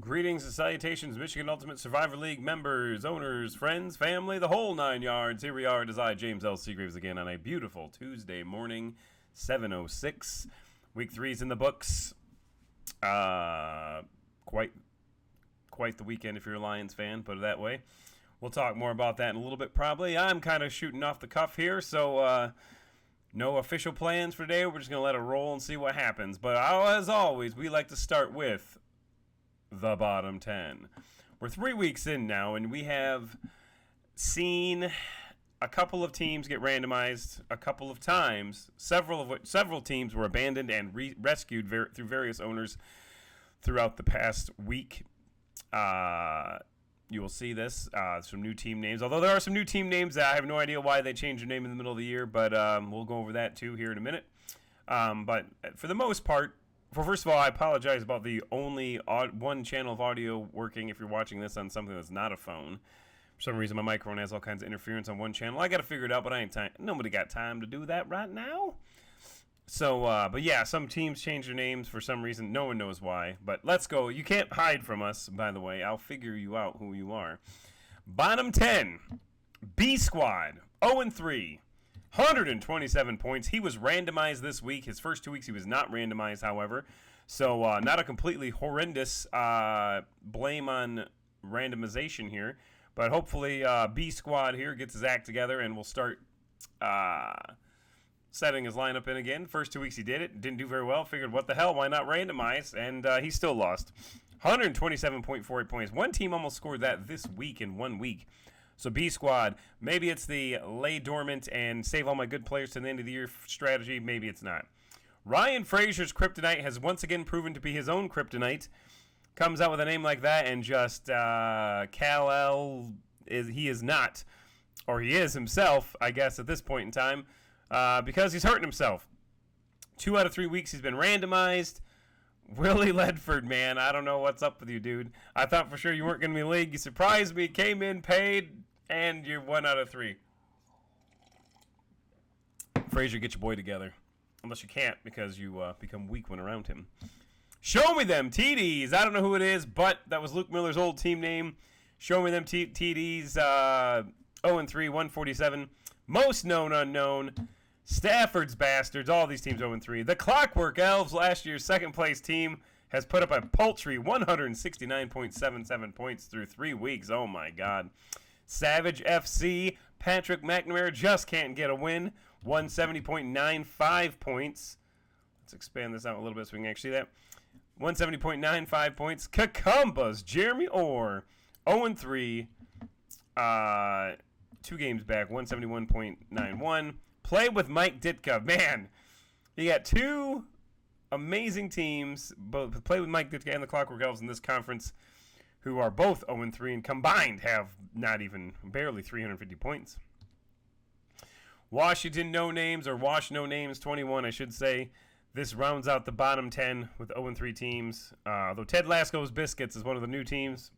Greetings and salutations, Michigan Ultimate Survivor League members, owners, friends, family, the whole 9 yards. Here we are, it is I, James L. Seagraves, again on a beautiful Tuesday morning, 7:06. Week 3's in the books. Quite the weekend if you're a Lions fan, put it that way. We'll talk more about that in a little bit probably. I'm kind of shooting off the cuff here, so no official plans for today. We're just going to let it roll and see what happens. But as always, we like to start with the bottom 10. We're 3 weeks in now, and we have seen a couple of teams get randomized a couple of times. Several teams were abandoned and rescued through various owners throughout the past week. You will see this, some new team names. Although there are some new team names that I have no idea why they changed their name in the middle of the year, but we'll go over that too here in a minute. But for the most part, first of all, I apologize about the only one channel of audio working if you're watching this on something that's not a phone. For some reason, my microphone has all kinds of interference on one channel. I got to figure it out, but nobody got time to do that right now. So, but yeah, some teams change their names for some reason. No one knows why. But let's go. You can't hide from us, by the way. I'll figure you out who you are. Bottom 10, B Squad, 0-3. 127 points. He was randomized this week. His first 2 weeks he was not randomized, however. So not a completely horrendous blame on randomization here. But hopefully B Squad here gets his act together and we'll start setting his lineup in again. First 2 weeks he did it. Didn't do very well. Figured, what the hell? Why not randomize? And he still lost. 127.48 points. One team almost scored that this week in 1 week. So B Squad, maybe it's the lay dormant and save all my good players to the end of the year strategy. Maybe it's not. Ryan Frazier's kryptonite has once again proven to be his own kryptonite. Comes out with a name like that and just Kal-El, he is not. Or he is himself, I guess, at this point in time. Because he's hurting himself. 2 out of 3 weeks he's been randomized. Willie Ledford, man, I don't know what's up with you, dude. I thought for sure you weren't going to be in the league. You surprised me, came in, paid, and you're 1 out of 3. Frazier, get your boy together. Unless you can't because you become weak when around him. Show me them TDs. I don't know who it is, but that was Luke Miller's old team name. Show me them TDs. 0-3, 147. Most known unknown. Stafford's Bastards. All these teams 0-3. The Clockwork Elves, last year's second place team, has put up a paltry 169.77 points through 3 weeks. Oh my God. Savage FC, Patrick McNamara just can't get a win. 170.95 points. Let's expand this out a little bit so we can actually see that. 170.95 points. Cucumbas, Jeremy Orr, 0-3. 2 games back, 171.91. Play with Mike Ditka. Man, you got 2 amazing teams, both Play with Mike Ditka and the Clockwork Elves in this conference, who are both 0-3 and combined have barely 350 points. Washington No Names, or Wash No Names 21, I should say. This rounds out the bottom 10 with 0-3 teams. Though Ted Lasco's Biscuits is one of the new teams.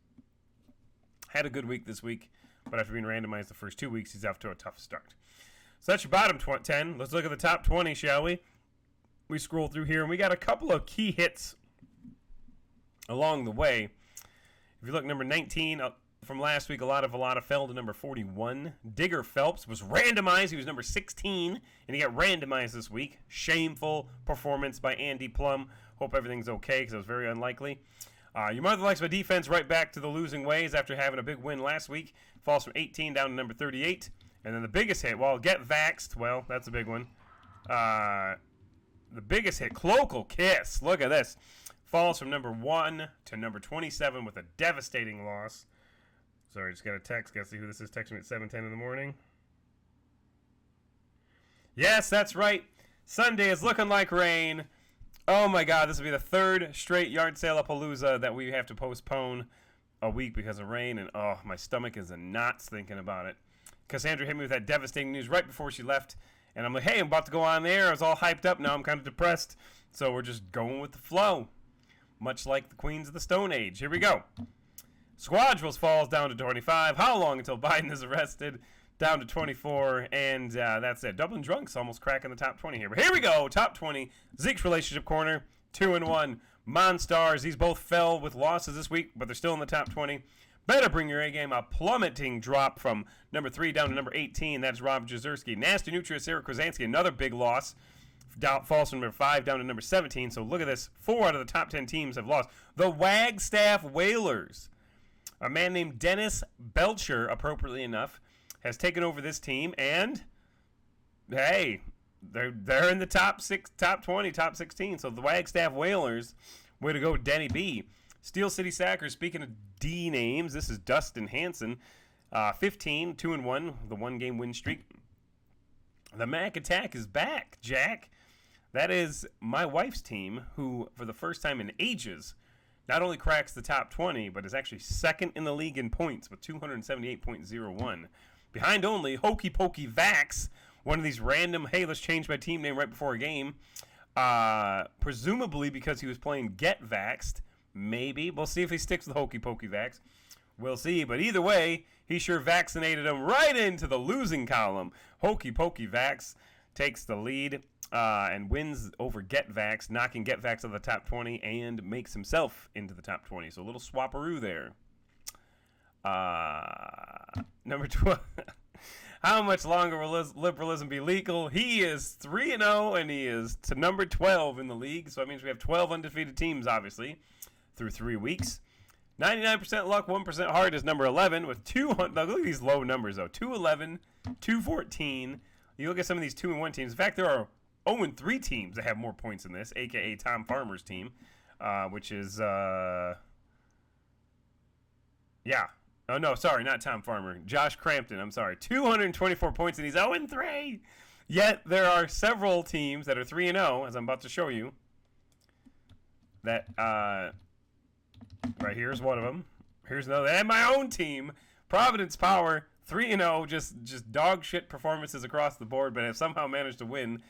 Had a good week this week, but after being randomized the first 2 weeks, he's off to a tough start. So that's your bottom 10. Let's look at the top 20, shall we? We scroll through here, and we got a couple of key hits along the way. If you look, number 19 from last week, a lot of fell to number 41. Digger Phelps was randomized. He was number 16, and he got randomized this week. Shameful performance by Andy Plum. Hope everything's okay, because it was very unlikely. Your mother likes my defense right back to the losing ways after having a big win last week. Falls from 18 down to number 38. And then the biggest hit, Get Vaxxed. Well, that's a big one. The biggest hit, Cloacal Kiss. Look at this. Falls from number 1 to number 27 with a devastating loss. Sorry, just got a text. Got to see who this is texting me at 7:10 in the morning. Yes, that's right. Sunday is looking like rain. Oh my God, this will be the 3rd straight yard sale-a-palooza that we have to postpone a week because of rain. And oh, my stomach is in knots thinking about it. Cassandra hit me with that devastating news right before she left. And I'm like, hey, I'm about to go on there. I was all hyped up. Now I'm kind of depressed. So we're just going with the flow. Much like the Queens of the Stone Age. Here we go. Squadrils falls down to 25. How long until Biden is arrested? Down to 24. And that's it. Dublin Drunks almost cracking the top 20 here. But here we go. Top 20. Zeke's Relationship Corner. 2-1. Monstars, these both fell with losses this week, but they're still in the top 20. Better bring your A game. A plummeting drop from number 3 down to number 18. That's Rob Jazerski. Nasty Nutria, Sarah Krasansky, another big loss. Falls from number 5 down to number 17. So look at this. 4 out of the top 10 teams have lost. The Wagstaff Whalers. A man named Dennis Belcher, appropriately enough, has taken over this team. And, hey, they're in the top 20, top 16. So the Wagstaff Whalers, way to go, Denny B. Steel City Sackers, speaking of D names, this is Dustin Hanson. 15, 2-1, the one-game win streak. The Mac Attack is back, Jack. That is my wife's team, who, for the first time in ages, not only cracks the top 20, but is actually second in the league in points with 278.01. Behind only Hokey Pokey Vax, one of these random, hey, let's change my team name right before a game. Presumably because he was playing Get Vaxxed. Maybe. We'll see if he sticks with Hokey Pokey Vax. We'll see. But either way, he sure vaccinated him right into the losing column. Hokey Pokey Vax takes the lead and wins over Get Vax, knocking Get Vax out of the top 20 and makes himself into the top 20. So a little swapperoo there. Number 12. How much longer will liberalism be legal? He is 3-0, and he is to number 12 in the league. So that means we have 12 undefeated teams, obviously, through 3 weeks. 99% luck, 1% heart is number 11 with 200. Look at these low numbers, though. 211, 214. You look at some of these 2-1 teams. In fact, there are 0-3 teams that have more points than this, a.k.a. Tom Farmer's team, which is, yeah. Oh, no, sorry, not Tom Farmer. Josh Crampton, I'm sorry. 224 points, and he's 0-3. Yet there are several teams that are 3-0, as I'm about to show you, that, right here's one of them. Here's another. And my own team, Providence Power, 3-0, just dog shit performances across the board, but have somehow managed to win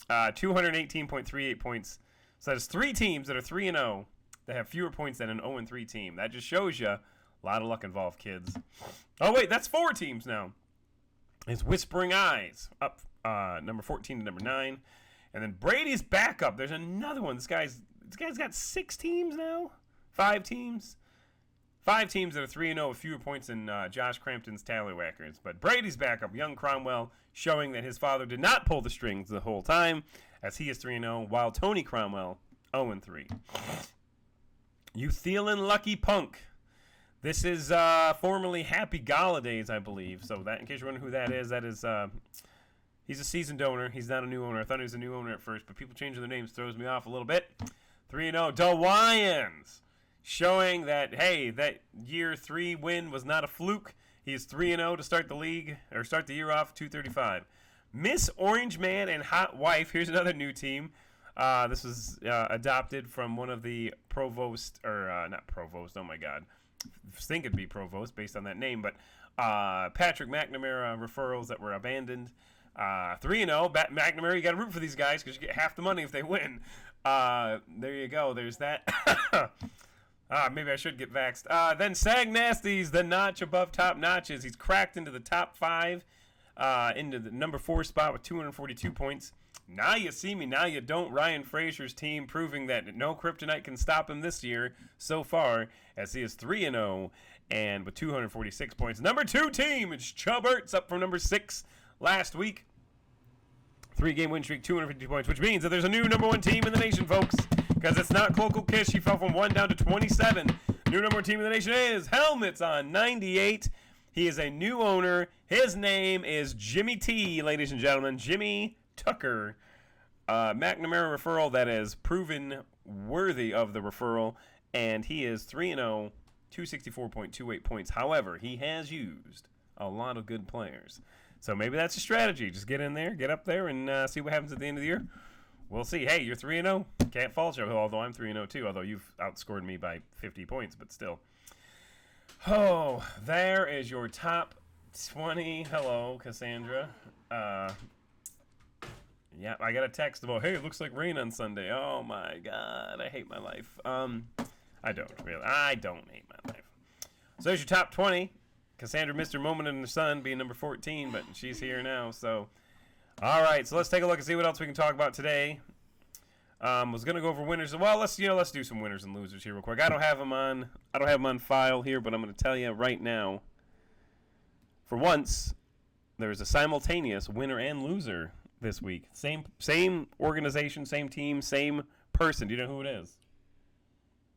218.38 points. So there's 3 teams that are 3-0 that have fewer points than an 0-3 team. That just shows you a lot of luck involved, kids. Oh, wait, that's 4 teams now. It's Whispering Eyes up number 14 to number 9. And then Brady's backup. There's another one. This guy's got 6 teams now? 5 teams? 5 teams that are 3-0 with fewer points than Josh Crampton's Tallywhackers. But Brady's backup, young Cromwell, showing that his father did not pull the strings the whole time, as he is 3-0, while Tony Cromwell, 0-3. Euthelin Lucky Punk. This is formerly Happy Galladay, I believe. So that, in case you're wondering who that is, he's a seasoned owner. He's not a new owner. I thought he was a new owner at first, but people changing their names throws me off a little bit. 3-0. Dewayans, showing that, hey, that year 3 win was not a fluke. He is 3-0 to start the league, or start the year off, 235. Miss Orange Man and Hot Wife. Here's another new team. This was adopted from one of the Provost, or not Provost, oh my God. I think it'd be Provost based on that name, but Patrick McNamara referrals that were abandoned. 3-0. McNamara, you got to root for these guys because you get half the money if they win. There you go. There's that. Maybe I should get vaxxed. Then Sag Nasty's the notch above top notches. He's cracked into the top 5, into the number 4 spot with 242 points. Now you see me, now you don't. Ryan Frazier's team proving that no kryptonite can stop him this year so far, as he is 3-0 and with 246 points. Number 2 team, it's Chubberts, up from number 6 last week. 3-game win streak, 250 points, which means that there's a new number 1 team in the nation, folks, because it's not Cloakle Kish. He fell from 1 down to 27. New number 1 team in the nation is Helmets on 98. He is a new owner. His name is Jimmy T, ladies and gentlemen. Jimmy Tucker. McNamara referral that is proven worthy of the referral, and he is 3-0, 264.28 points. However, he has used a lot of good players. So maybe that's a strategy. Just get in there, get up there, and see what happens at the end of the year. We'll see. Hey, you're 3-0. Can't fault you, although I'm 3-0 too, although you've outscored me by 50 points, but still. Oh, there is your top 20. Hello, Cassandra. Yeah, I got a text about, hey, it looks like rain on Sunday. Oh, my God. I hate my life. I don't, really. I don't hate my life. So there's your top 20. Cassandra missed her moment in the sun being number 14, but she's here now. So, all right. So let's take a look and see what else we can talk about today. Was gonna go over winners. Well, let's do some winners and losers here real quick. I don't have them on file here, but I'm gonna tell you right now. For once, there is a simultaneous winner and loser this week. Same organization, same team, same person. Do you know who it is?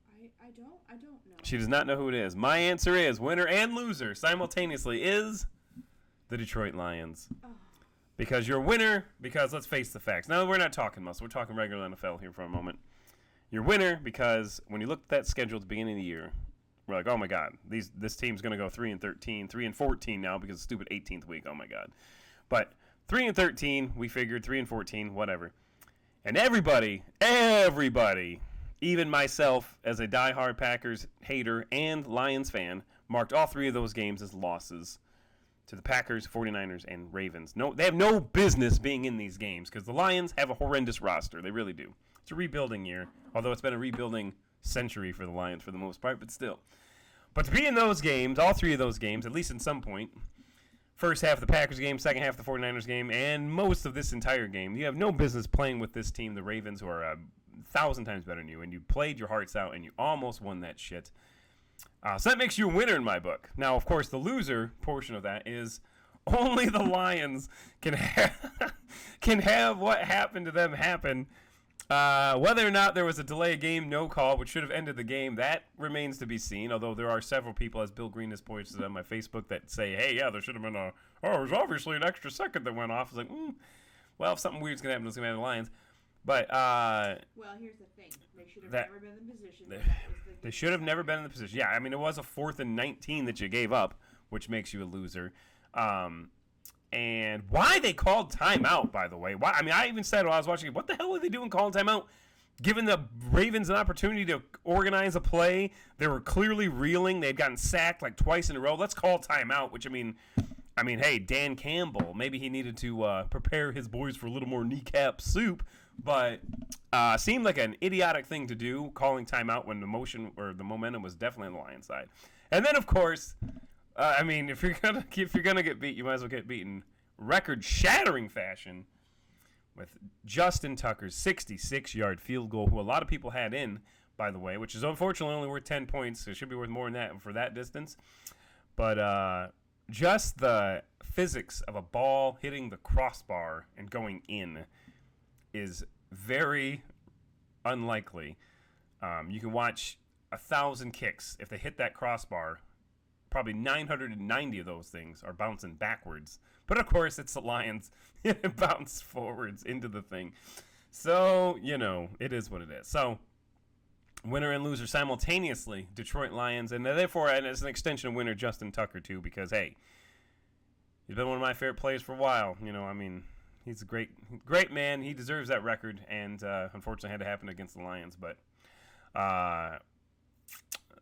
I don't know. She does not know who it is. My answer is winner and loser simultaneously is the Detroit Lions. Oh. Because you're a winner, because let's face the facts. Now, we're not talking muscle. We're talking regular NFL here for a moment. You're a winner because when you looked at that schedule at the beginning of the year, we're like, oh, my God, this team's going to go 3-13, 3-14 now because of the stupid 18th week. Oh, my God. But 3-13, we figured 3-14, whatever. And everybody, even myself as a diehard Packers hater and Lions fan, marked all three of those games as losses to the Packers, 49ers, and Ravens. No, they have no business being in these games because the Lions have a horrendous roster. They really do. It's a rebuilding year, although it's been a rebuilding century for the Lions for the most part, but still. But to be in those games, all three of those games, at least in some point, first half of the Packers game, second half of the 49ers game, and most of this entire game, you have no business playing with this team, the Ravens, who are 1,000 times better than you, and you played your hearts out, and you almost won that shit. So that makes you a winner in my book. Now, of course, the loser portion of that is only the Lions can have what happened to them happen. Whether or not there was a delay of game, no call, which should have ended the game, that remains to be seen. Although there are several people, as Bill Green has posted on my Facebook, that say, hey, yeah, there should have been it was obviously an extra second that went off. It's like, well, if something weird's going to happen, it's going to happen to the Lions. But, well, here's the thing. They should have never been in the position. They should have never been in the position. Yeah, I mean, it was a 4th and 19 that you gave up, which makes you a loser. And why they called timeout, by the way. Why? I mean, I even said while I was watching it, what the hell are they doing calling timeout? Giving the Ravens an opportunity to organize a play. They were clearly reeling. They'd gotten sacked like twice in a row. Let's call timeout, which, I mean, hey, Dan Campbell, maybe he needed to prepare his boys for a little more kneecap soup. But seemed like an idiotic thing to do, calling timeout when the momentum was definitely on the Lions side. And then, of course, I mean, if you're gonna get beat, you might as well get beaten record-shattering fashion with Justin Tucker's 66-yard field goal, who a lot of people had in, by the way, which is unfortunately only worth 10 points. So it should be worth more than that for that distance. But just the physics of a ball hitting the crossbar and going in is very unlikely. You can watch 1,000 kicks. If they hit that crossbar, probably 990 of those things are bouncing backwards. But, of course, it's the Lions. It bounced forwards into the thing. So, it is what it is. So, winner and loser simultaneously, Detroit Lions. And therefore, and as an extension of winner, Justin Tucker, too, because, hey, he's been one of my favorite players for a while. He's a great man. He deserves that record, and unfortunately had to happen against the Lions. But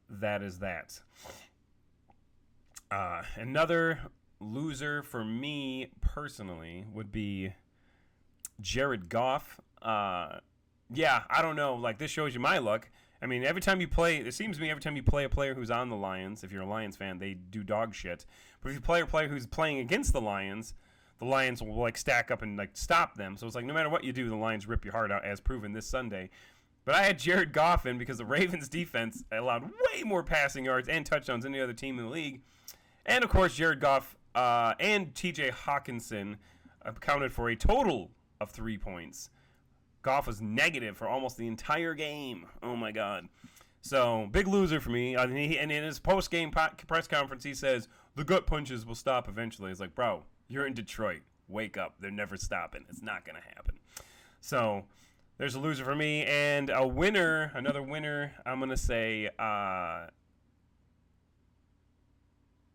that is that. Another loser for me personally would be Jared Goff. Yeah, I don't know. Like, this shows you my luck. I mean, every time you play, it seems to me every time you play a player who's on the Lions, if you're a Lions fan, they do dog shit. But if you play a player who's playing against the Lions will, like, stack up and, like, stop them. So it's like no matter what you do, the Lions rip your heart out, as proven this Sunday. But I had Jared Goff in because the Ravens' defense allowed way more passing yards and touchdowns than any other team in the league. And, of course, Jared Goff and T.J. Hawkinson accounted for a total of 3 points. Goff was negative for almost the entire game. Oh, my God. So, big loser for me. And in his post-game press conference, he says, the gut punches will stop eventually. It's like, bro, you're in Detroit. Wake up. They're never stopping. It's not going to happen. So, there's a loser for me. And a winner, another winner, I'm going to say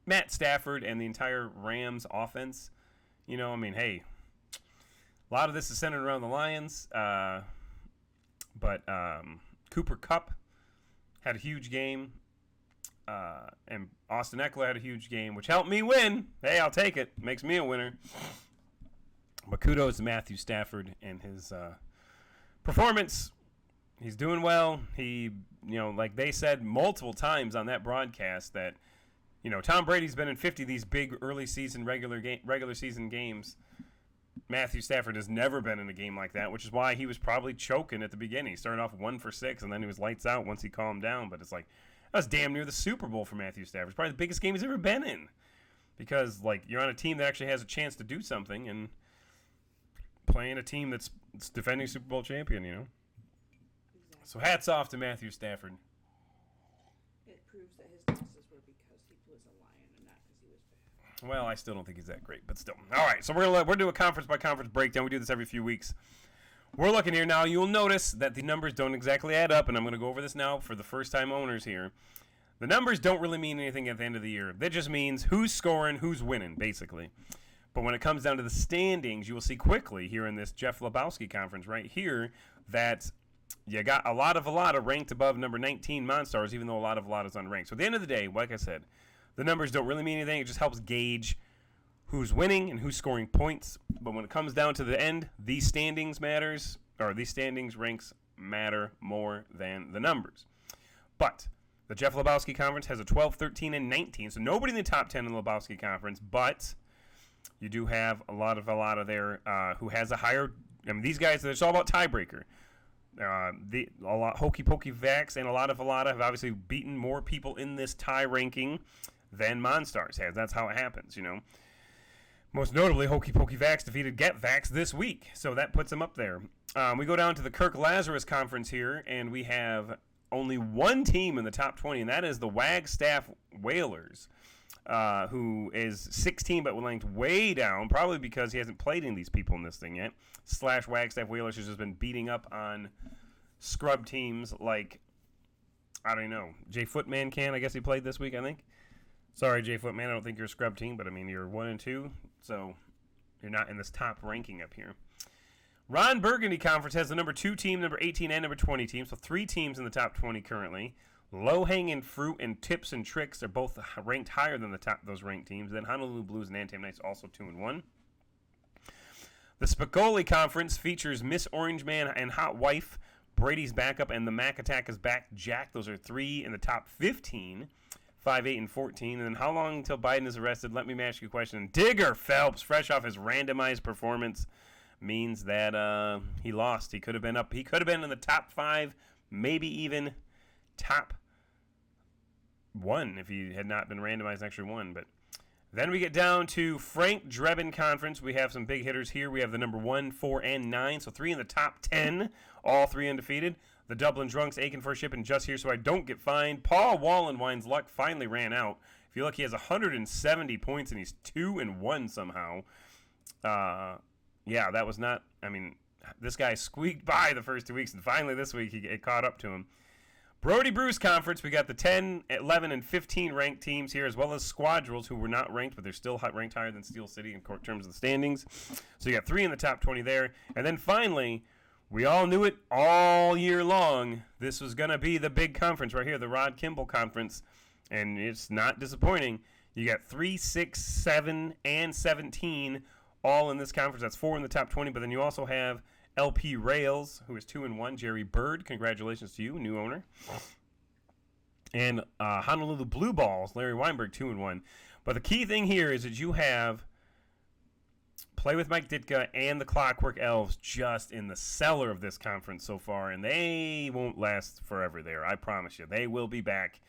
Matt Stafford and the entire Rams offense. Hey, a lot of this is centered around the Lions. But Cooper Kupp had a huge game. And Austin Eckler had a huge game, which helped me win. Hey, I'll take it. Makes me a winner. But kudos to Matthew Stafford and his performance. He's doing well. He, like they said multiple times on that broadcast that, Tom Brady's been in 50 of these big early season regular season games. Matthew Stafford has never been in a game like that, which is why he was probably choking at the beginning. He started off 1 for 6, and then he was lights out once he calmed down. But it's like, that was damn near the Super Bowl for Matthew Stafford. It's probably the biggest game he's ever been in. Because, like, you're on a team that actually has a chance to do something and playing a team that's defending Super Bowl champion, you know? Exactly. So hats off to Matthew Stafford. It proves that his losses were because he was a lion and not because he was bad. Well, I still don't think he's that great, but still. All right, so we're gonna do a conference by conference breakdown. We do this every few weeks. We're looking here now. You'll notice that the numbers don't exactly add up, and I'm going to go over this now for the first-time owners here. The numbers don't really mean anything at the end of the year. That just means who's scoring, who's winning, basically. But when it comes down to the standings, you will see quickly here in this Jeff Lebowski conference right here that you got a lot of ranked above number 19 Monstars, even though a lot is unranked. So at the end of the day, like I said, the numbers don't really mean anything. It just helps gauge who's winning and who's scoring points. But when it comes down to the end, these standings ranks matter more than the numbers. But the Jeff Lebowski Conference has a 12, 13, and 19. So nobody in the top 10 in the Lebowski Conference, but you do have a lot of there who has a higher. I mean, these guys, it's all about tiebreaker. Hokey Pokey Vax and a lot have obviously beaten more people in this tie ranking than Monstars has. That's how it happens, you know. Most notably, Hokey Pokey Vax defeated Get Vax this week, so that puts him up there. We go down to the Kirk Lazarus Conference here, and we have only one team in the top 20, and that is the Wagstaff Whalers, who is 16 but ranked way down, probably because he hasn't played any of these people in this thing yet. Wagstaff Whalers has just been beating up on scrub teams like, I don't know, Jay Footman I guess he played this week, I think. Sorry, Jay Footman, I don't think you're a scrub team, but I mean, you're 1 and 2, so you're not in this top ranking up here. Ron Burgundy Conference has the number 2 team, number 18, and number 20 team, so 3 teams in the top 20 currently. Low-hanging fruit and tips and tricks are both ranked higher than those ranked teams. Then Honolulu Blues and Anthem Knights also 2 and 1. The Spicoli Conference features Miss Orange Man and Hot Wife, Brady's Backup, and the Mac Attack is back. Jack, those are 3 in the top 15. 5, 8, and 14. And then how long until Biden is arrested? Let me ask you a question. Digger Phelps, fresh off his randomized performance, means that he lost. He could have been up. He could have been in the top 5, maybe even top 1 if he had not been randomized an extra 1. But then we get down to Frank Drebin Conference. We have some big hitters here. We have the number 1, 4, and 9. So 3 in the top 10, all 3 undefeated. The Dublin Drunks, aching for a ship and just here so I don't get fined. Paul Wallenwine's luck finally ran out. If you look, he has 170 points and he's 2 and 1 somehow. Yeah, that was not. I mean, this guy squeaked by the first 2 weeks, and finally this week it caught up to him. Brody Bruce Conference, we got the 10, 11, and 15 ranked teams here, as well as Squadrels, who were not ranked, but they're still ranked higher than Steel City in terms of the standings. So you got 3 in the top 20 there. And then finally, we all knew it all year long. This was going to be the big conference right here, the Rod Kimball Conference. And it's not disappointing. You got 3, 6, 7, and 17 all in this conference. That's 4 in the top 20. But then you also have LP Rails, who is 2 and 1. Jerry Bird, congratulations to you, new owner. And Honolulu Blue Balls, Larry Weinberg, 2 and 1. But the key thing here is that you have Play with Mike Ditka and the Clockwork Elves just in the cellar of this conference so far, and they won't last forever there. I promise you. They will be back.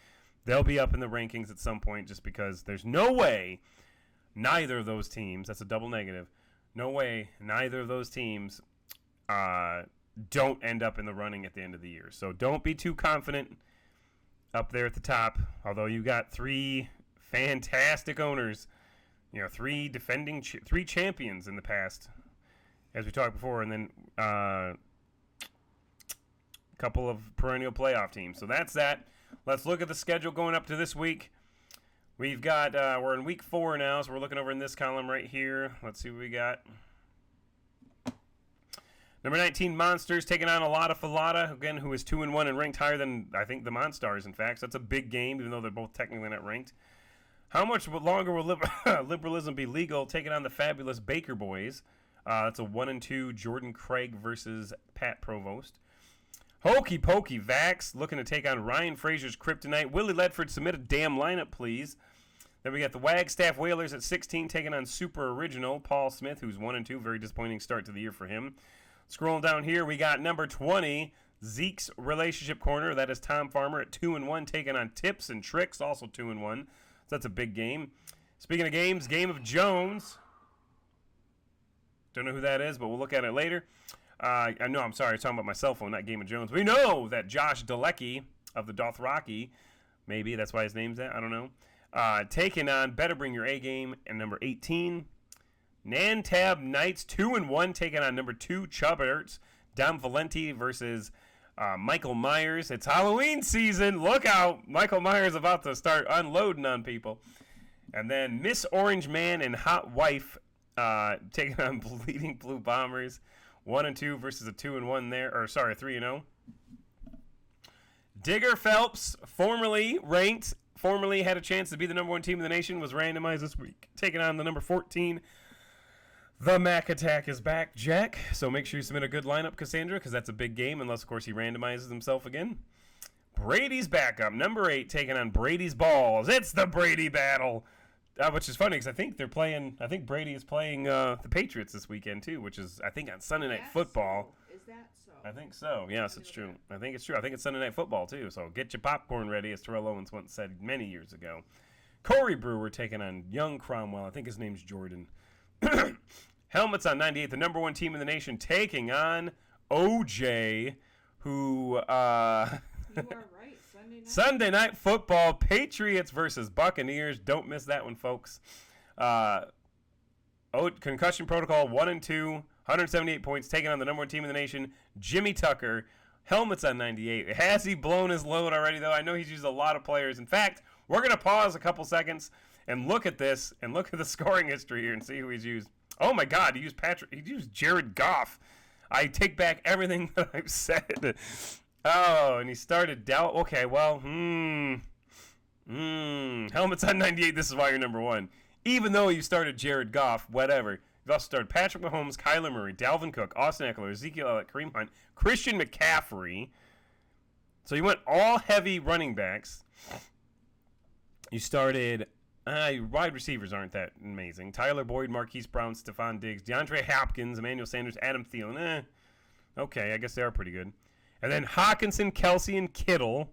They'll be up in the rankings at some point just because there's no way neither of those teams, that's a double negative, no way neither of those teams don't end up in the running at the end of the year. So don't be too confident up there at the top, although you got 3 fantastic owners. You know, 3 champions in the past, as we talked before, and then a couple of perennial playoff teams. So that's that. Let's look at the schedule going up to this week. We've got, we're in week 4 now, so we're looking over in this column right here. Let's see what we got. Number 19, Monsters, taking on Alada Falada, again, who is 2 and 1 and ranked higher than, I think, the Monstars, in fact. So that's a big game, even though they're both technically not ranked. How much longer will liberalism be legal? Taking on the fabulous Baker Boys. That's a 1 and 2 Jordan Craig versus Pat Provost. Hokey Pokey Vax looking to take on Ryan Frazier's Kryptonite. Willie Ledford, submit a damn lineup, please. Then we got the Wagstaff Whalers at 16 taking on Super Original Paul Smith, who's 1-2. Very disappointing start to the year for him. Scrolling down here, we got number 20, Zeke's Relationship Corner. That is Tom Farmer at 2-1 taking on Tips and Tricks, also 2-1. So that's a big game. Speaking of games, Game of Jones. Don't know who that is, but we'll look at it later. I know, I'm sorry, I'm talking about my cell phone, not Game of Jones. We know that Josh Dalecki of the Dothraki, maybe that's why his name's that, I don't know, taking on Better Bring Your A Game and number 18. Nantab Knights 2-1 taking on number 2 Chubberts. Dom Valenti versus Michael Myers. It's Halloween season. Look out. Michael Myers about to start unloading on people. And then Miss Orange Man and Hot Wife taking on Bleeding Blue Bombers. 1-2 versus a 2-1 there. Or sorry, 3-0. Digger Phelps, formerly ranked, formerly had a chance to be the number 1 team in the nation, was randomized this week. Taking on the number 14. The Mac Attack is back, Jack. So make sure you submit a good lineup, Cassandra, because that's a big game, unless, of course, he randomizes himself again. Brady's backup, number 8, taking on Brady's Balls. It's the Brady battle, which is funny because I think Brady is playing the Patriots this weekend, too, which is, I think, on Sunday Night Football. So. Is that so? I think so. Yes, it's true. I think it's true. I think it's Sunday Night Football, too. So get your popcorn ready, as Terrell Owens once said many years ago. Corey Brewer taking on Young Cromwell. I think his name's Jordan. Helmets on 98, the number 1 team in the nation, taking on OJ, who... You are right. Sunday Night Football, Patriots versus Buccaneers. Don't miss that one, folks. Concussion Protocol, 1-2, 178 points, taking on the number 1 team in the nation, Jimmy Tucker. Helmets on 98. Has he blown his load already, though? I know he's used a lot of players. In fact, we're going to pause a couple seconds and look at this and look at the scoring history here and see who he's used. Oh, my God, he used Jared Goff. I take back everything that I've said. Oh, and he started down. Okay, well, Helmets on 98, this is why you're number 1. Even though you started Jared Goff, whatever. You've also started Patrick Mahomes, Kyler Murray, Dalvin Cook, Austin Eckler, Ezekiel Elliott, Kareem Hunt, Christian McCaffrey. So you went all heavy running backs. You started... wide receivers aren't that amazing. Tyler Boyd, Marquise Brown, Stephon Diggs, DeAndre Hopkins, Emmanuel Sanders, Adam Thielen. Okay, I guess they are pretty good. And then Hawkinson, Kelsey, and Kittle.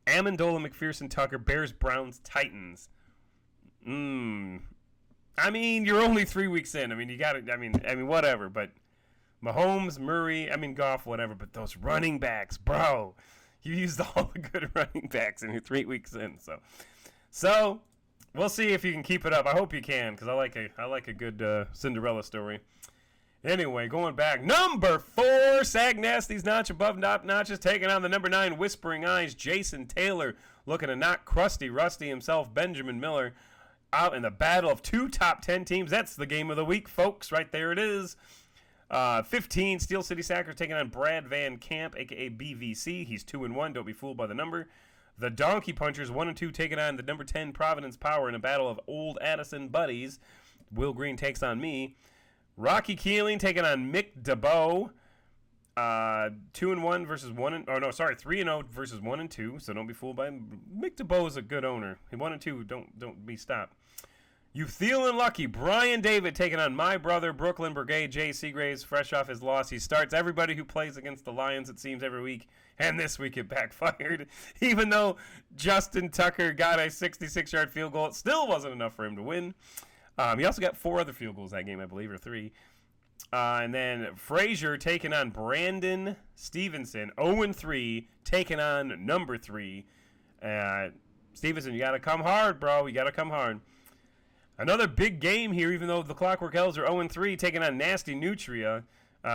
Amendola, McPherson, Tucker, Bears, Browns, Titans. I mean, you're only 3 weeks in. I mean, you got it. I mean, whatever. But Mahomes, Murray, Goff, whatever. But those running backs, bro. You used all the good running backs and you're 3 weeks in. So we'll see if you can keep it up. I hope you can, because I like a good Cinderella story. Anyway, going back, number 4, Sag Nasty's notch above notches, taking on the number 9 Whispering Eyes, Jason Taylor, looking to knock Crusty Rusty himself, Benjamin Miller, out in the battle of 2 top 10 teams. That's the game of the week, folks. Right there it is. 15, Steel City Sackers taking on Brad Van Camp, a.k.a. BVC. He's 2-1. Don't be fooled by the number. The Donkey Punchers, 1-2, taking on the number 10 Providence Power in a battle of old Addison buddies. Will Green takes on me. Rocky Keeling taking on Mick DeBow. 2-1 versus 3-0 versus 1-2. So don't be fooled by him. Mick DeBow is a good owner. 1-2. Don't be stopped. You feeling lucky? Brian David taking on my brother Brooklyn Brigade. Jay Seagraves, fresh off his loss. He starts everybody who plays against the Lions, it seems, every week. And this week it backfired. Even though Justin Tucker got a 66-yard field goal, it still wasn't enough for him to win. He also got 4 other field goals that game, I believe, or 3. And then Frazier taking on Brandon Stevenson, 0-3, taking on number 3. Stevenson, you got to come hard, bro. You got to come hard. Another big game here, even though the Clockwork Elves are 0-3, taking on Nasty Nutria. You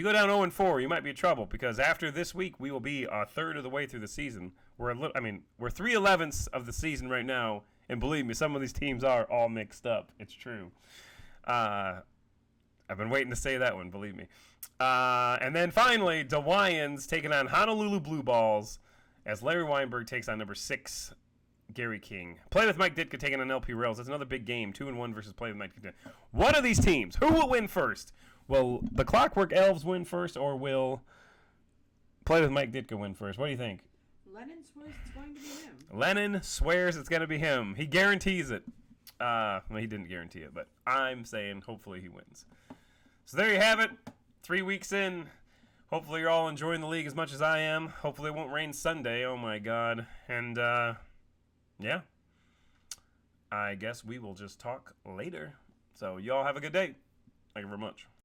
go down 0-4, you might be in trouble, because after this week, we will be a third of the way through the season. We're 3/11ths of the season right now. And believe me, some of these teams are all mixed up. It's true. I've been waiting to say that one, believe me. And then finally, the Wyans taking on Honolulu Blue Balls as Larry Weinberg takes on number 6, Gary King. Play with Mike Ditka taking on LP Rails. That's another big game. 2-1 versus Play with Mike Ditka. What are these teams? Who will win first? Will the Clockwork Elves win first, or will Play with Mike Ditka win first? What do you think? Lennon's was going to be him. Lennon swears it's going to be him. He guarantees it. Well, he didn't guarantee it, but I'm saying hopefully he wins. So there you have it. 3 weeks in. Hopefully you're all enjoying the league as much as I am. Hopefully it won't rain Sunday. Oh, my God. And, yeah. I guess we will just talk later. So y'all have a good day. Thank you very much.